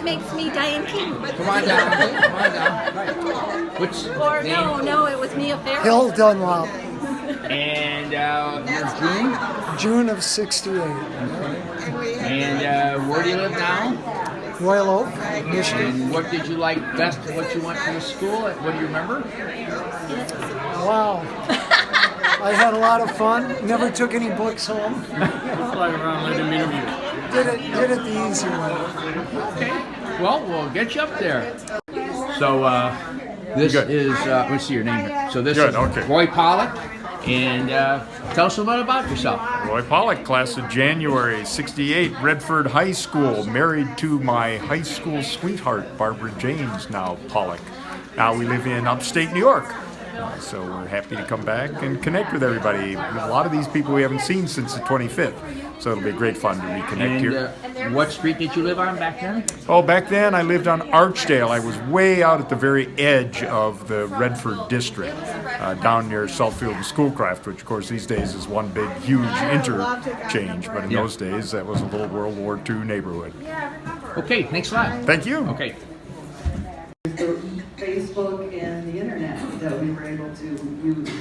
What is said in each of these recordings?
that makes me Diane Keaton. Come on down. Come on down. Right. Which Or name? no, it was Mia Farrow. Hill Dunlop, And June? June of '68. And where do you live now? Royal Oak, Michigan. And what did you like best? What you went to school? What do you remember? Wow. I had a lot of fun. Never took any books home. Fly around, let him interview. Did it the easy way. Okay. Well, we'll get you up there. So this is let's see your name here. So this is Roy Pollock, and tell us a little about yourself. Roy Pollock, class of January, 68, Redford High School, married to my high school sweetheart, Barbara James, now Pollock. Now we live in upstate New York, so we're happy to come back and connect with everybody. A lot of these people we haven't seen since the 25th, so it'll be great fun to reconnect here. What street did you live on back then? Oh, back then I lived on Archdale. I was way out at the very edge of the Redford district, down near Southfield and Schoolcraft, which of course these days is one big, huge interchange. But in those days, that was a little World War II neighborhood. Okay, thanks a lot. Thank you. Okay. The Facebook and the internet that we were able to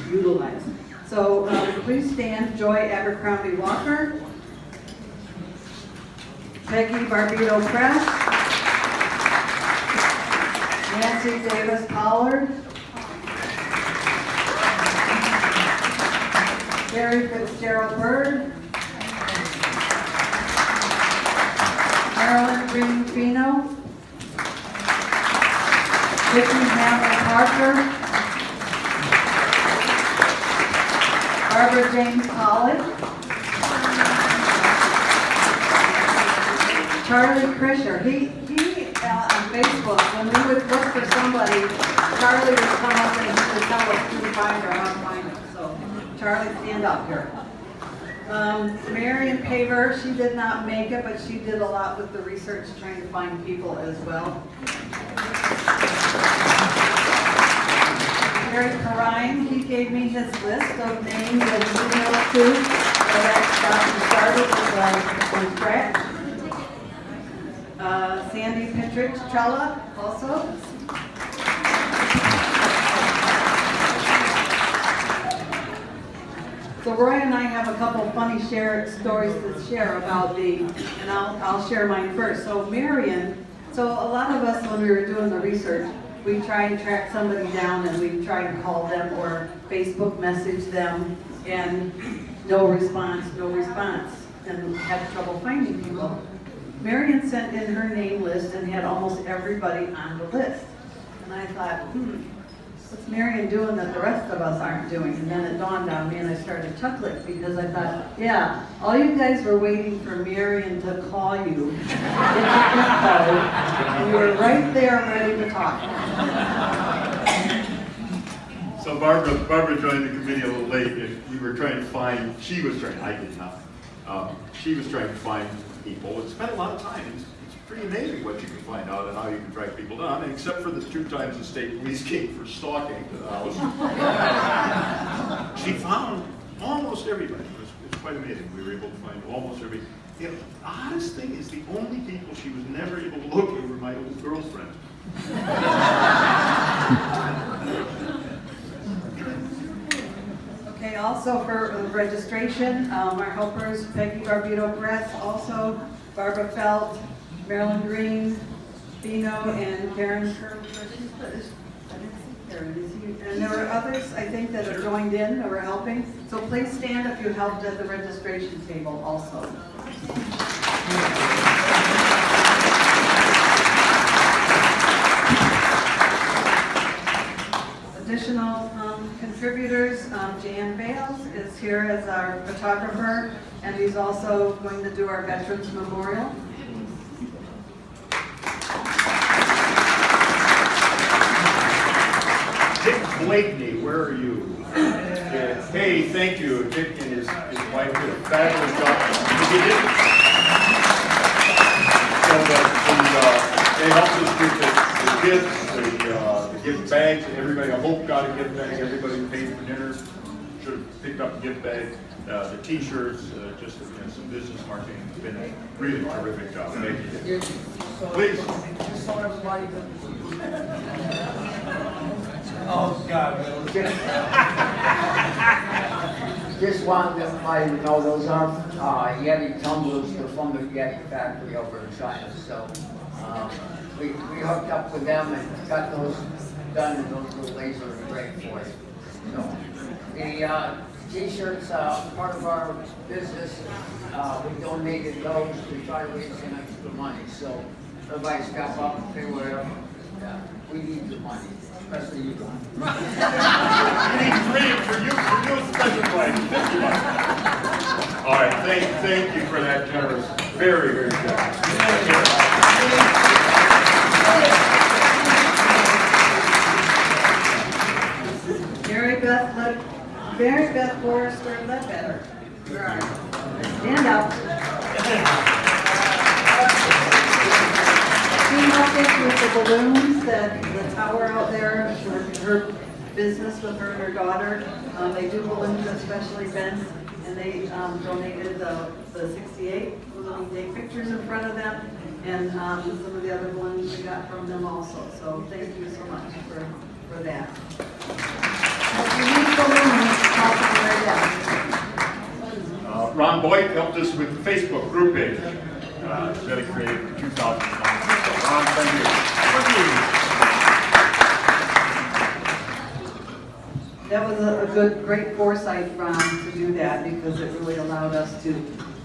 utilize. So please stand. Joy Abercrombie Walker, Peggy Barbito Press, Nancy Davis Pollard, Gary Fitzgerald Bird, Marilyn Green Fino, Vicki Hamlin Parker, Barbara James Pollock, Charlie Krischer. He on Facebook, when we would look for somebody, Charlie would come up and he would tell us who to find or how to find them. So, Charlie, stand up here. Marion Paver, she did not make it, but she did a lot with the research trying to find people as well. Eric Perrine, he gave me his list of names and emails too. So that's started from scratch. Sandy Petrichella also. So Roy and I have a couple funny stories to share about and I'll share mine first. So Marion, so a lot of us when we were doing the research, we try and track somebody down and we try and call them or Facebook message them and no response, and have trouble finding people. Marion sent in her name list and had almost everybody on the list. And I thought, what's Marion doing that the rest of us aren't doing? And then it dawned on me and I started chuckling because I thought, yeah, all you guys were waiting for Marion to call you, and you were right there ready to talk. So Barbara joined the committee a little late. We were trying to find, she was trying to find people. It spent a lot of time. It's pretty amazing what you can find out and how you can track people down, and except for the 2 times the state police came for stalking to the house. She found almost everybody. It was quite amazing. We were able to find almost everybody. The oddest thing is the only people she was never able to locate were my old girlfriend. Okay, also for registration, our helpers, Peggy Barbito Press, also Barbara Felt, Marilyn Green, Bino, and Karen Kerr. And there were others, I think, that are joined in, that were helping. So please stand if you helped at the registration table also. Additional contributors, Jan Bales is here as our photographer, and he's also going to do our Veterans Memorial. Dick Blakeney, where are you? Hey, thank you. Dick and his wife did a fabulous job. They helped us with the gifts, the gift bags, and everybody, I hope got a gift bag. Everybody who paid for dinner should have picked up a gift bag. The t-shirts, just some business marketing. It's been a really terrific job. Thank you. Please. Oh, God. Just wanted to let you know those are Yeti tumblers. They're from the Yeti factory over in China. So we hooked up with them and got those done, and those little laser are great for you. So the T-shirts, part of our business, we donated those to try to raise some extra money. So everybody step up and pay whatever. We need the money, especially you guys. You need three for you special place. $50. All right, thank you for that generous, very, very generous. Mary Beth Forrester Ledbetter. Where are you? Stand up. She helped us with the balloons, the tower out there, her business with her and her daughter. They do balloons, especially Ben's, and they donated the 68. We take pictures in front of them, and some of the other balloons we got from them also. So thank you so much for that. If you need balloons, call them right down. Ron Boyd helped us with the Facebook group page. Really created for 2009. Ron, thank you. That was a great foresight, Ron, to do that because it really allowed us to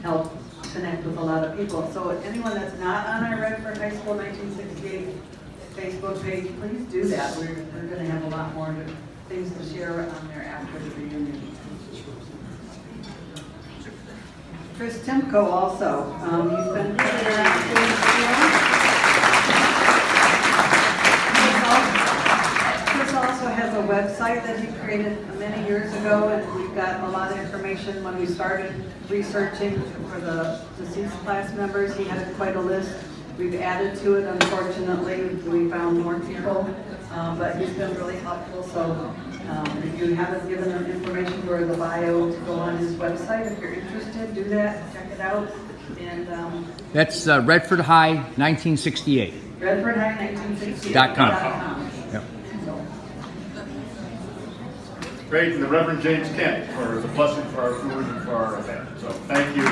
help connect with a lot of people. So anyone that's not on our Redford High School 1968 Facebook page, please do that. We're going to have a lot more things to share on there after the reunion. Chris Timko also. He's been Chris also has a website that he created many years ago, and we've got a lot of information. When we started researching for the deceased class members, he had quite a list. We've added to it, unfortunately. We found more people, but he's been really helpful. So if you haven't given them information for the bio to go on his website, if you're interested, do that. Check it out. And that's Redford High 1968. Redford High 1968.com. Yep. Great, and the Reverend James Kent for the blessing for our food and for our event. So thank you.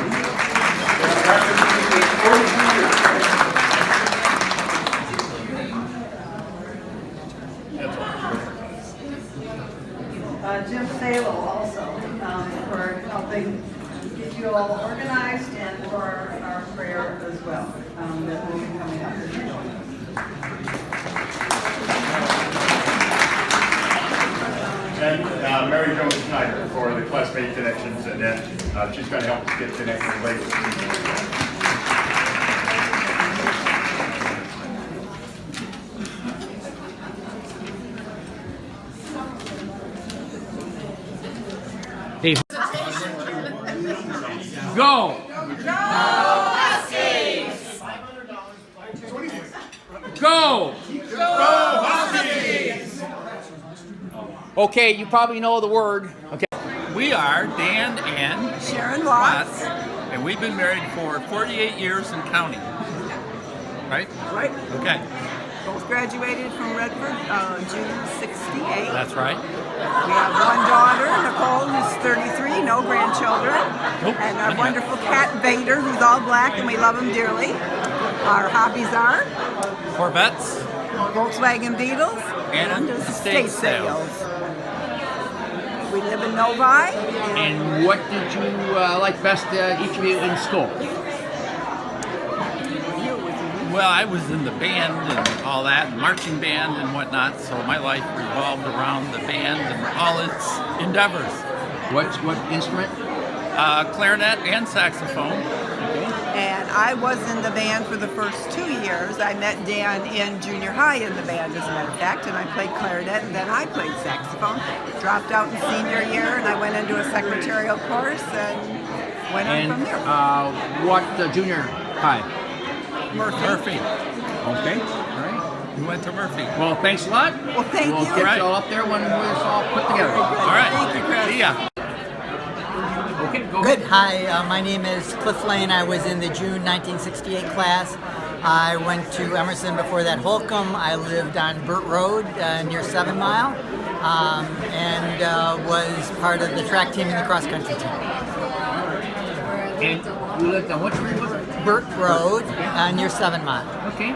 Jim Salo also for helping get you all organized and for our prayer as well that will be coming up. And Mary Jo Schneider for the classmate connections, and then she's going to help us get connected later. Hey. Go! Go! Okay, you probably know the word. Okay. We are Dan and Sharon Watts, and we've been married for 48 years and counting. Right? Right. Okay. Both graduated from Redford June 68. That's right. We have one daughter, Nicole, who's 33, no grandchildren, and our wonderful cat Vader, who's all black, and we love him dearly. Our hobbies are Corvettes, Volkswagen Beetles, and estate sales. We live in Novi. And what did you like best, each of you, in school? Well, I was in the band and all that, marching band and whatnot, so my life revolved around the band and all its endeavors. What instrument? Clarinet and saxophone. And I was in the band for the first 2 years. I met Dan in junior high in the band, as a matter of fact, and I played clarinet, and then I played saxophone. Dropped out in senior year, and I went into a secretarial course and went on from there. What junior high? Murphy. Okay, all right. We went to Murphy. Well, thanks a lot. Well, thank we'll you. get you all up there when it's all put together. All right. Thank you, Chris. See ya. Okay, go Good. ahead. Hi, my name is Cliff Lane. I was in the June 1968 class. I went to Emerson before that, Holcomb. I lived on Burt Road near 7 Mile, and was part of the track team and the cross country team. And you lived on what street was it? Burt Road near 7 Mile. Okay.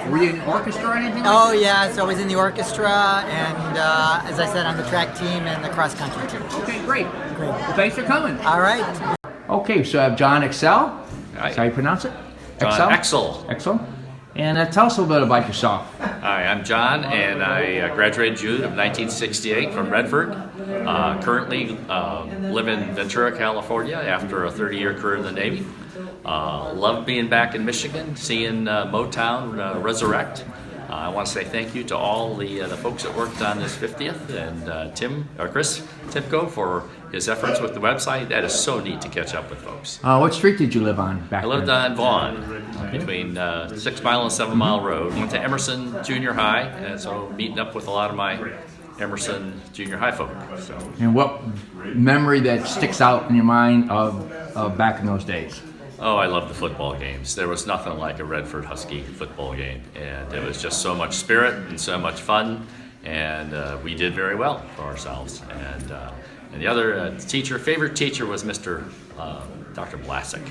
Were you in the orchestra or anything? Oh yeah, so I was in the orchestra, and as I said, on the track team and the cross country team. Okay, great. Well, thanks for coming. All right. Okay, so I have John Excel. Hi. That's how you pronounce it? John Excel. Excel. And tell us a little bit about yourself. Hi, I'm John, and I graduated June of 1968 from Redford. Currently live in Ventura, California after a 30-year career in the Navy. Love being back in Michigan, seeing Motown resurrect. I want to say thank you to all the folks that worked on this 50th, and Chris Tipko for his efforts with the website. That is so neat to catch up with folks. What street did you live on back then? I lived on Vaughan, between 6 Mile and 7 Mile Road. Went to Emerson Junior High, and so meeting up with a lot of my Emerson Junior High folk. So. And what memory that sticks out in your mind of back in those days? Oh, I love the football games. There was nothing like a Redford Husky football game, and it was just so much spirit and so much fun, and we did very well for ourselves. And the other favorite teacher was Mr. Dr. Blasek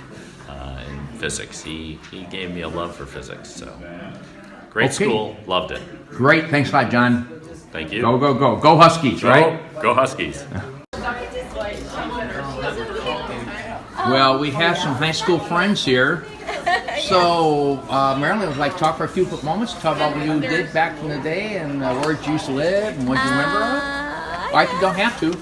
in physics. He gave me a love for physics. So great school, loved it. Great, thanks a lot, John. Thank you. Go, go, go. Go Huskies, right? Go Huskies. Well, we have some high school friends here. So, Marilyn would like to talk for a few quick moments, talk about what you did back in the day and where you used to live and what you remember of. You don't have to.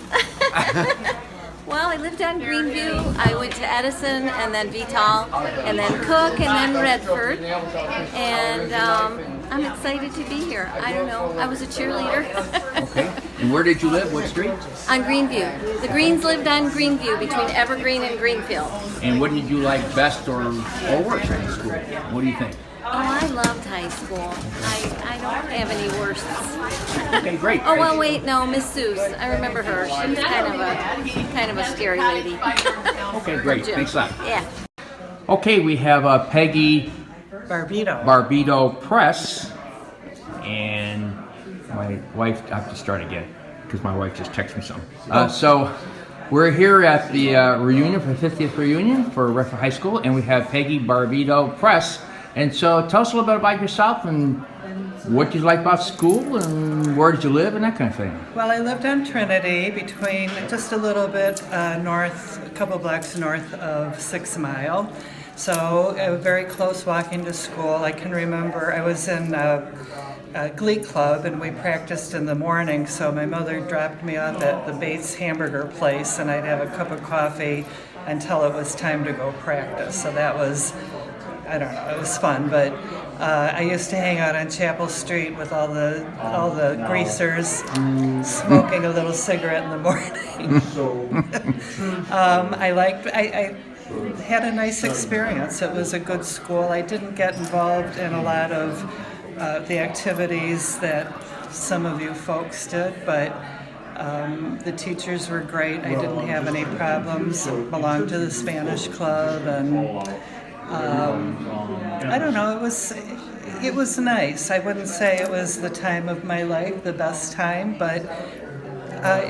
Well, I lived on Greenview. I went to Edison and then Vital and then Cook and then Redford. And I'm excited to be here. I don't know. I was a cheerleader. Okay. And where did you live? What street? On Greenview. The Greens lived on Greenview between Evergreen and Greenfield. And what did you like best or worst in school? What do you think? Oh, I loved high school. I don't have any worsts. Okay, great. Oh, well, wait, no, Miss Seuss. I remember her. She was kind of a scary lady. Okay, great. Thanks a lot. Yeah. Okay, we have Peggy Barbito Press, and my wife. I have to start again because my wife just texted me something. So we're here at the reunion for the 50th reunion for Redford High School, and we have Peggy Barbito Press. And so tell us a little bit about yourself and what you like about school and where did you live and that kind of thing. Well, I lived on Trinity between just a little bit north, a couple blocks north of 6 Mile. So very close walking to school. I can remember I was in a glee club and we practiced in the morning. So my mother dropped me off at the Bates hamburger place and I'd have a cup of coffee until it was time to go practice. So that was, I don't know, it was fun, but I used to hang out on Chapel Street with all the greasers, smoking a little cigarette in the morning. I had a nice experience. It was a good school. I didn't get involved in a lot of the activities that some of you folks did, but the teachers were great. I didn't have any problems. I belonged to the Spanish club and I don't know, it was nice. I wouldn't say it was the time of my life, the best time, but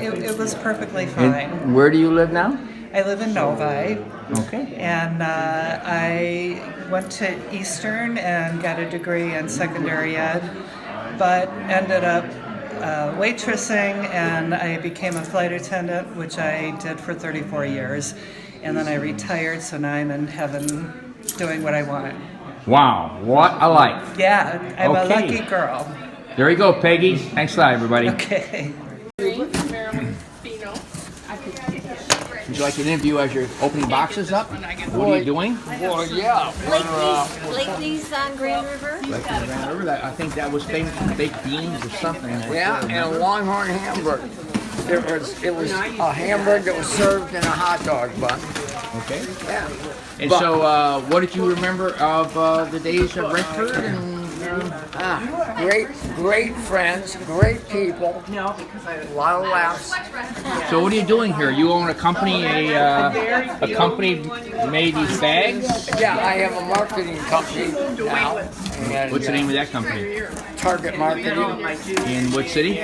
it was perfectly fine. And where do you live now? I live in Novi. Okay. And I went to Eastern and got a degree in secondary ed, but ended up waitressing and I became a flight attendant, which I did for 34 years. And then I retired, so now I'm in heaven doing what I want. Wow, what a life. Yeah, I'm a Okay. lucky girl. There you go, Peggy. Thanks a lot, everybody. Okay. Would you like an interview as you're opening boxes up? What are you doing? Well, yeah. Blakeney's on Grand River. Grand River. I think that was famous for baked beans or something. Yeah, and a Longhorn hamburger. It was a hamburger that was served in a hot dog bun. Okay. Yeah. And so, what did you remember of the days of Redford? And Great friends, great people. A lot of laughs. So what are you doing here? You own a company, a company made these bags? Yeah, I have a marketing company now. And, What's the name of that company? Target Marketing. In what city?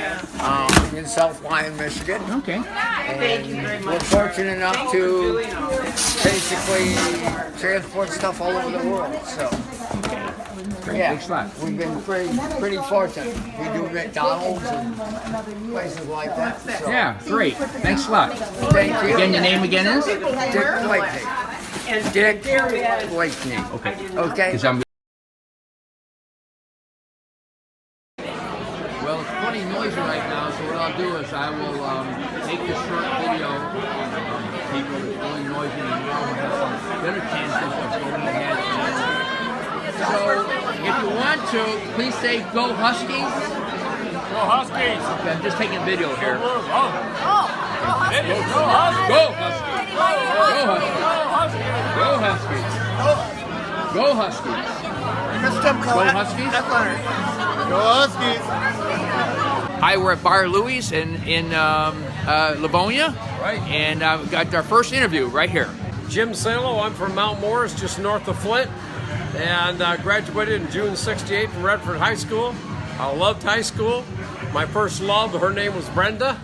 In South Lyon, Michigan. Okay. And we're fortunate enough to basically transport stuff all over the world. So, yeah, we've been pretty fortunate. We do McDonald's and places like that. So. Yeah, great. Thanks a lot. Thank you. Again, your name again is? Dick Blakeney. Dick Blakeney. Okay. Okay. Well, it's pretty noisy right now, so what I'll do is I will make this short video of people that's really noisy and now we'll have some better chances of going ahead. So, if you want to, please say "Go Huskies." Go Huskies! Okay, I'm just taking video here. Go Huskies! Go Huskies! Go Huskies! Go Huskies! Go Huskies! Go Huskies! Hi, we're at Bar Louie's in Livonia, Right. and we got our first interview right here. Jim Salo, I'm from Mount Morris, just north of Flint, and graduated in June '68 from Redford High School. I loved high school. My first love, her name was Brenda,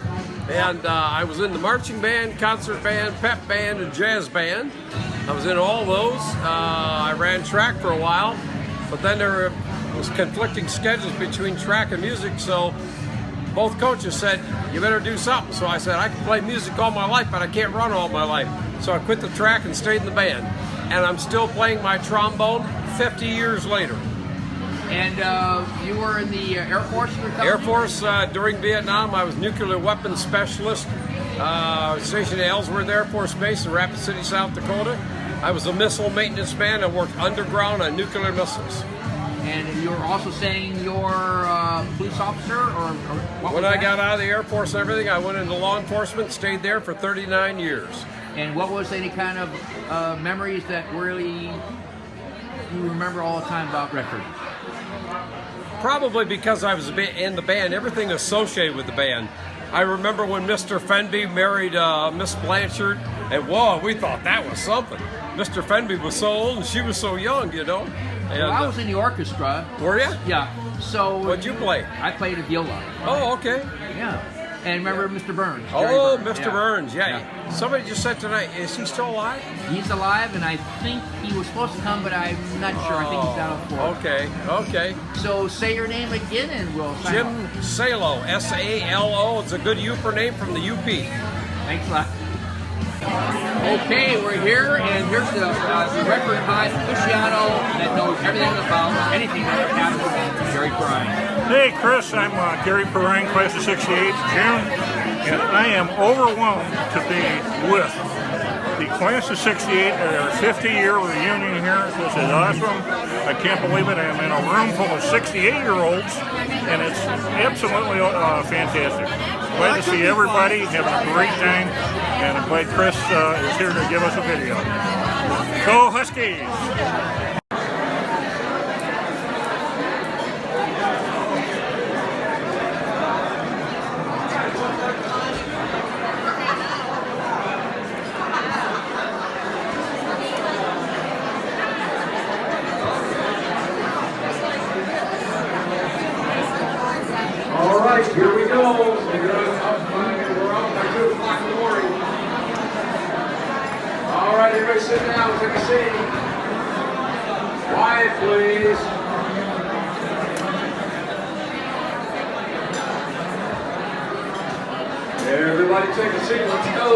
and I was in the marching band, concert band, pep band, and jazz band. I was in all those. I ran track for a while, but then there was conflicting schedules between track and music, so both coaches said, you better do something. So I said, I can play music all my life, but I can't run all my life. So I quit the track and stayed in the band. And I'm still playing my trombone 50 years later. And you were in the Air Force? Air Force, during Vietnam, I was nuclear weapons specialist. Stationed at Ellsworth Air Force Base in Rapid City, South Dakota. I was a missile maintenance man. I worked underground on nuclear missiles. And you were also saying you're a police officer, or what? When I got out of the Air Force and everything, I went into law enforcement, stayed there for 39 years. And what was any kind of memories that really you remember all the time about Redford? Probably because I was in the band, everything associated with the band. I remember when Mr. Fenby married Miss Blanchard, and whoa, we thought that was something. Mr. Fenby was so old and she was so young, you know. And, well, I was in the orchestra. Were you? Yeah. So what'd you play? I played a viola. Oh, okay. Yeah. And remember Mr. Burns? Oh, Burns. Mr. Burns, yeah. Somebody just said tonight, is he still alive? He's alive, and I think he was supposed to come, but I'm not sure. I think he's out of Florida. Okay. So say your name again, and we'll sign Jim off. Salo, S-A-L-O. It's a good Uper name from the UP. Thanks a lot. Okay, we're here, and here's the Redford High aficionado that knows everything about anything that happens to Gary Bryan. Hey Chris, I'm Gary Perrine, class of '68, June, and I am overwhelmed to be with the class of '68 at our 50-year reunion here. This is awesome. I can't believe it. I'm in a room full of 68-year-olds, and it's absolutely fantastic. Glad to see everybody having a great time, and I'm glad Chris is here to give us a video. Go Huskies! All right, here we go. We're up by 2 o'clock in the morning. All right, everybody sit down, take a seat. Quiet, please. Everybody take a seat, let's go.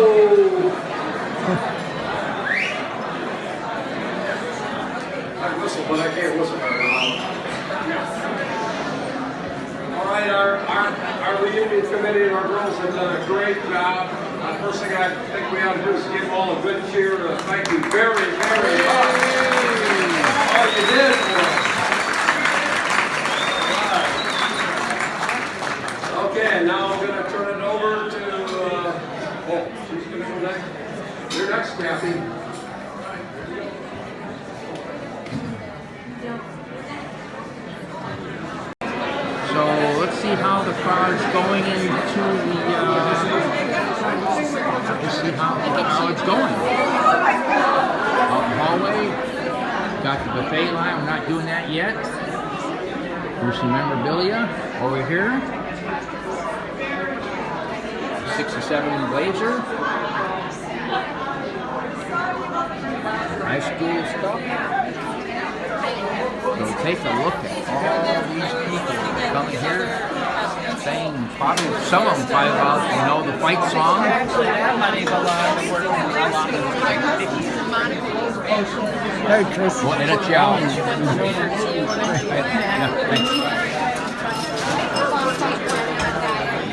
I whistle, but I can't whistle very loud. All right, our reunion committee and our girls have done a great job. First thing I think we ought to do is give them all a good cheer. Thank you very, very much. All you did for us. All right. Okay, now I'm going to turn it over to, she's going to go next. You're next, Kathy. So let's see how the crowd's going into the. Let's see how the crowd's going. Out the hallway, got the buffet line. We're not doing that yet. Here's some memorabilia over here. 67 Blazer. High school stuff. So take a look at all these people coming here, saying probably some of them probably about the fight song. Actually, that money belonged to working Hey, Chris. Well, and it's y'all. Yeah, thanks.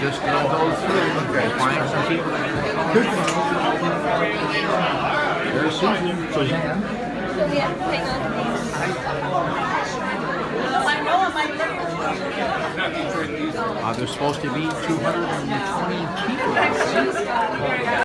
Just gonna go through and find some people. There's Suzanne. There's supposed to be 220 people.